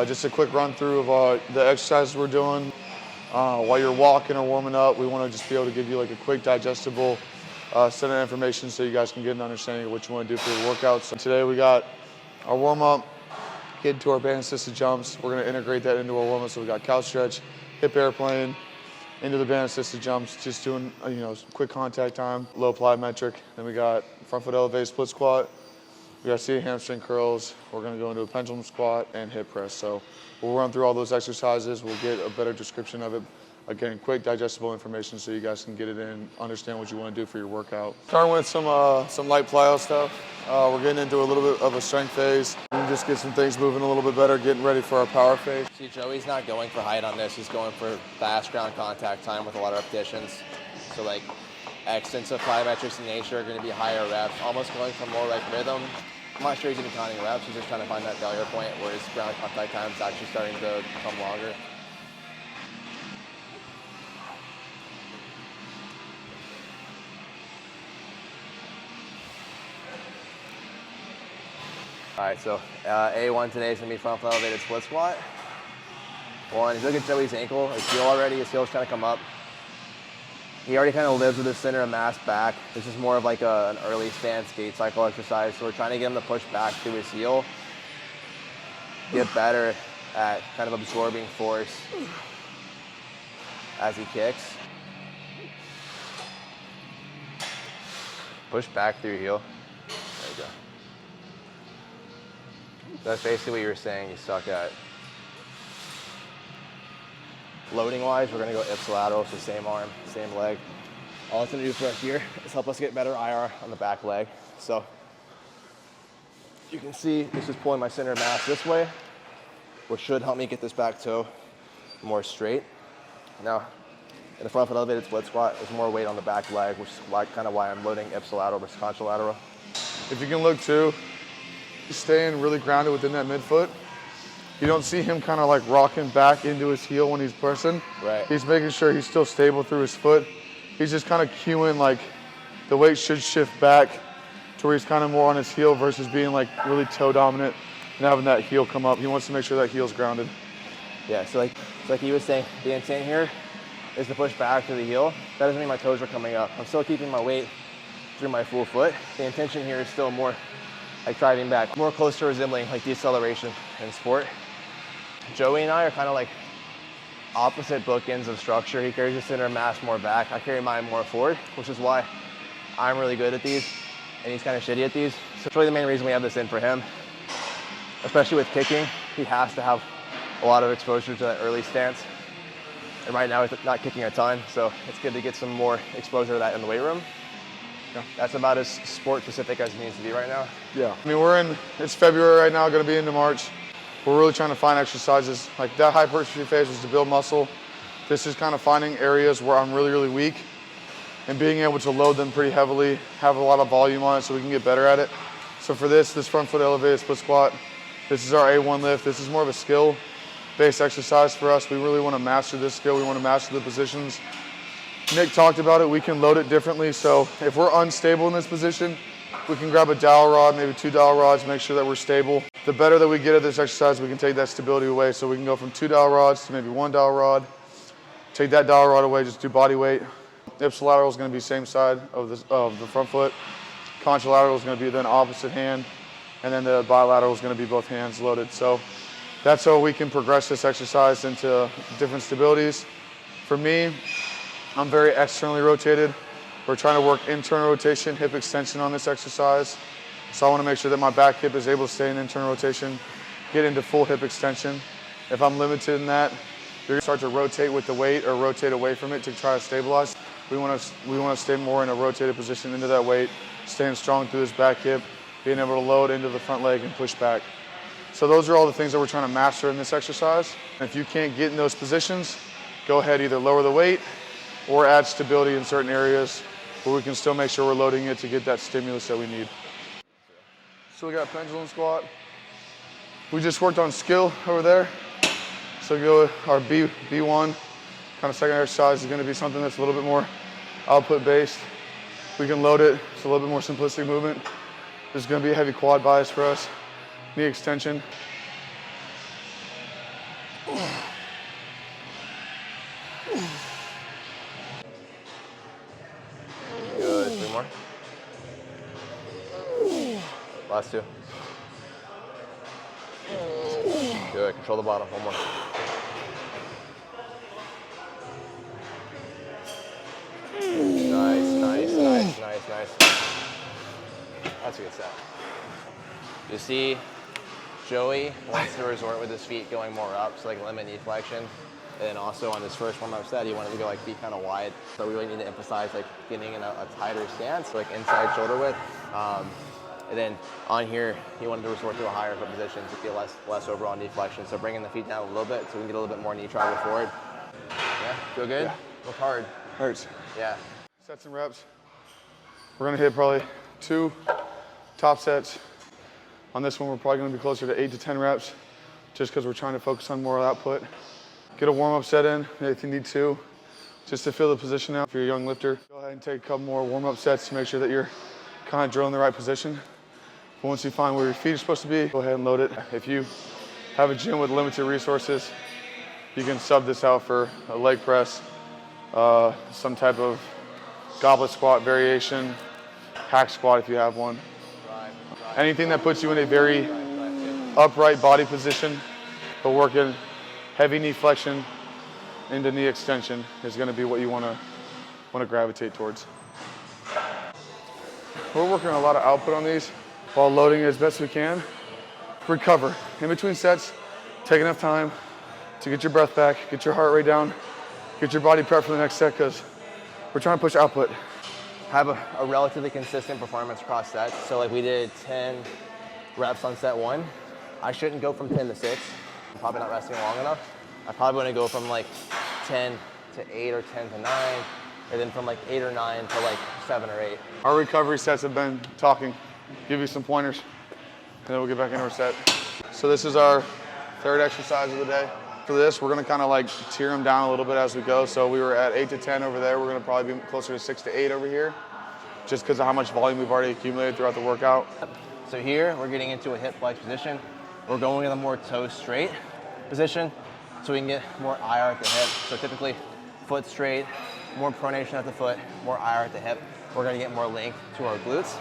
Just a quick run through of the exercises we're doing. While you're walking or warming up, we want to just be able to give you like a quick digestible set of information so you guys can get an understanding of what you want to do for your workouts. So today we got our warm up, get into our band assisted jumps. We're going to integrate that into our warm up. So we got couch stretch, hip airplane, into the band assisted jumps, just doing quick contact time, low plyometric. Then we got front foot elevated split squat. We got seated hamstring curls. We're going to go into a pendulum squat and hip press. So we'll run through all those exercises. We'll get a better description of it. Again, quick digestible information so you guys can get it in, understand what you want to do for your workout. Starting with some light plyo stuff. We're getting into a little bit of a strength phase. We can just get some things moving a little bit better, getting ready for our power phase. See, Joey's not going for height on this. He's going for fast ground contact time with a lot of repetitions. So like extensive plyometrics in nature are going to be higher reps, almost going for more like rhythm. I'm not sure he's even counting reps. He's just trying to find that failure point where his ground contact time is actually starting to become longer. All right, so A1 today is gonna be front foot elevated split squat. One, if you look at Joey's ankle, his heel already, his heel's trying to come up. He already kind of lives with his center of mass back. This is more of like an early stance gait cycle exercise. So we're trying to get him to push back through his heel, get better at kind of absorbing force as he kicks. Push back through your heel. There you go. That's basically what you were saying you suck at. Loading wise, we're gonna go ipsilateral, so same arm, same leg. All it's gonna do for us here is help us get better IR on the back leg. So you can see this is pulling my center of mass this way, which should help me get this back toe more straight. Now, in the front foot elevated split squat, there's more weight on the back leg, which is kind of why I'm loading ipsilateral versus contralateral. If you can look too, he's staying really grounded within that midfoot. You don't see him kind of like rocking back into his heel when he's pressing. Right. He's making sure he's still stable through his foot. He's just kind of cueing like the weight should shift back to where he's kind of more on his heel versus being like really toe dominant and having that heel come up. He wants to make sure that heel's grounded. Yeah, so like he was saying, the intent here is to push back through the heel. That doesn't mean my toes are coming up. I'm still keeping my weight through my full foot. The intention here is still more like driving back, more close to resembling like deceleration in sport. Joey and I are kind of like opposite bookends of structure. He carries his center of mass more back. I carry mine more forward, which is why I'm really good at these and he's kind of shitty at these. So it's really the main reason we have this in for him, especially with kicking. He has to have a lot of exposure to that early stance. And right now he's not kicking a ton, so it's good to get some more exposure to that in the weight room. Yeah. That's about as sport specific as it needs to be right now. Yeah, I mean it's February right now, gonna be into March. We're really trying to find exercises. Like that hypertrophy phase was to build muscle. This is kind of finding areas where I'm really, really weak and being able to load them pretty heavily, have a lot of volume on it so we can get better at it. So for this front foot elevated split squat, this is our A1 lift. This is more of a skill-based exercise for us. We really want to master this skill. We want to master the positions. Nick talked about it. We can load it differently. So if we're unstable in this position, we can grab a dowel rod, maybe 2 dowel rods, make sure that we're stable. The better that we get at this exercise, we can take that stability away. So we can go from 2 dowel rods to maybe 1 dowel rod. Take that dowel rod away, just do body weight. Ipsilateral is going to be same side of the front foot. Contralateral is going to be then opposite hand. And then the bilateral is going to be both hands loaded. So that's how we can progress this exercise into different stabilities. For me, I'm very externally rotated. We're trying to work internal rotation, hip extension on this exercise. So I want to make sure that my back hip is able to stay in internal rotation, get into full hip extension. If I'm limited in that, you're going to start to rotate with the weight or rotate away from it to try to stabilize. We want to stay more in a rotated position into that weight, staying strong through this back hip, being able to load into the front leg and push back. So those are all the things that we're trying to master in this exercise. And if you can't get in those positions, go ahead, either lower the weight or add stability in certain areas where we can still make sure we're loading it to get that stimulus that we need. So we got pendulum squat. We just worked on skill over there. So go with our B1, kind of second exercise is going to be something that's a little bit more output based. We can load it, it's a little bit more simplistic movement. There's going to be a heavy quad bias for us, knee extension. Good, 3 more. Last 2. Good, control the bottom, 1 more. Nice. That's a good set. You see, Joey wants to resort with his feet going more up, so like limit knee flexion. And then also on his first warm-up set, he wanted to go like feet kind of wide. So we really need to emphasize like getting in a tighter stance, like inside shoulder width. And then on here, he wanted to resort to a higher foot position to get less overall knee flexion. So bringing the feet down a little bit so we can get a little bit more knee travel forward. Yeah, feel good? Yeah. Look hard. Hurts. Yeah. Sets and reps. We're gonna hit probably 2 top sets. On this one, we're probably gonna be closer to 8 to 10 reps just because we're trying to focus on more output. Get a warm-up set in, if you need to, just to feel the position out. If you're a young lifter, go ahead and take a couple more warm-up sets to make sure that you're kind of drilling the right position. But once you find where your feet are supposed to be, go ahead and load it. If you have a gym with limited resources, you can sub this out for a leg press, some type of goblet squat variation, hack squat if you have one. Anything that puts you in a very upright body position, but working heavy knee flexion into knee extension is going to be what you want to gravitate towards. We're working a lot of output on these while loading as best we can. Recover. In between sets, take enough time to get your breath back, get your heart rate down, get your body prepped for the next set because we're trying to push output. Have a relatively consistent performance across sets. So like we did 10 reps on set 1. I shouldn't go from 10 to 6. I'm probably not resting long enough. I probably want to go from like 10 to 8 or 10 to 9, and then from like 8 or 9 to like 7 or 8. Our recovery sets have been talking. Give you some pointers, and then we'll get back into our set. So this is our 3rd exercise of the day. For this, we're gonna kind of like tier them down a little bit as we go. So we were at 8 to 10 over there. We're gonna probably be closer to 6 to 8 over here, just because of how much volume we've already accumulated throughout the workout. So here, we're getting into a hip flex position. We're going in a more toe straight position so we can get more IR at the hip. So typically, foot straight, more pronation at the foot, more IR at the hip. We're gonna get more length to our glutes.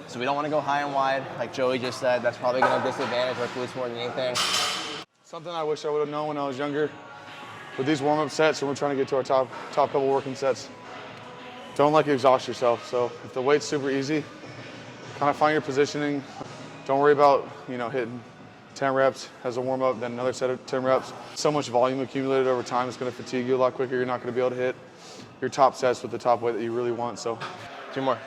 So we don't wanna go high and wide, like Joey just said. That's probably gonna disadvantage our glutes more than anything. Something I wish I would have known when I was younger. With these warm-up sets, and we're trying to get to our top couple working sets, don't like exhaust yourself. So if the weight's super easy, kind of find your positioning. Don't worry about, hitting 10 reps as a warm-up, then another set of 10 reps. So much volume accumulated over time, it's gonna fatigue you a lot quicker. You're not gonna be able to hit your top sets with the top weight that you really want, so. 2 more.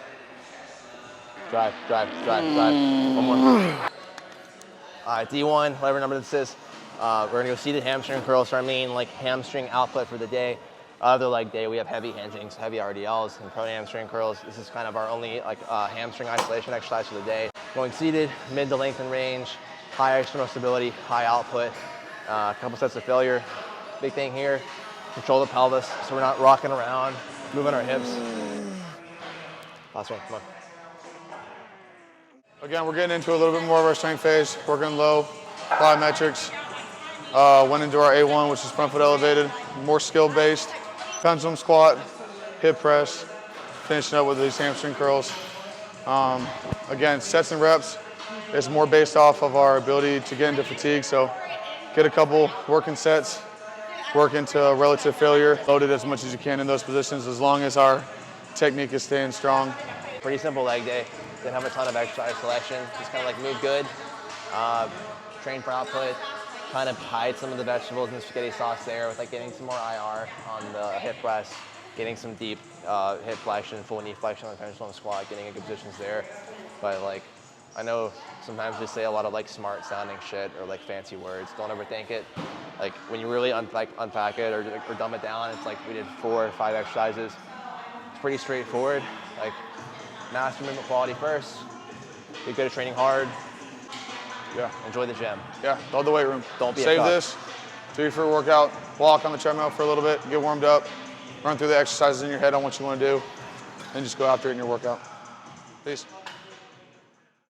Drive. 1 more. All right, D1, whatever number this is. We're gonna go seated hamstring curls, so our main hamstring output for the day. Other leg day, we have heavy hingings, heavy RDLs, and prone hamstring curls. This is kind of our only hamstring isolation exercise for the day. Going seated, mid to lengthen range, high external stability, high output, a couple sets of failure. Big thing here, control the pelvis so we're not rocking around, moving our hips. Last one, come on. Again, we're getting into a little bit more of our strength phase, working low, plyometrics. Went into our A1, which is front foot elevated, more skill-based. Pendulum squat, hip press, finishing up with these hamstring curls. Again, sets and reps is more based off of our ability to get into fatigue. So get a couple working sets, work into relative failure, load it as much as you can in those positions as long as our technique is staying strong. Pretty simple leg day. Didn't have a ton of exercise selection. Just kind of move good, train for output, kind of hide some of the vegetables and spaghetti sauce there with getting some more IR on the hip press, getting some deep hip flexion, full knee flexion on the pendulum squat, getting in good positions there. But I know sometimes we say a lot of smart sounding shit or fancy words. Don't overthink it. When you really unpack it or dumb it down, it's we did 4 or 5 exercises. It's pretty straightforward. Master movement quality first. Get good at training hard. Yeah. Enjoy the gym. Yeah, load the weight room. Don't be Save a cuck. this, do your free workout, walk on the treadmill for a little bit, get warmed up, run through the exercises in your head on what you want to do, and just go after it in your workout. Peace.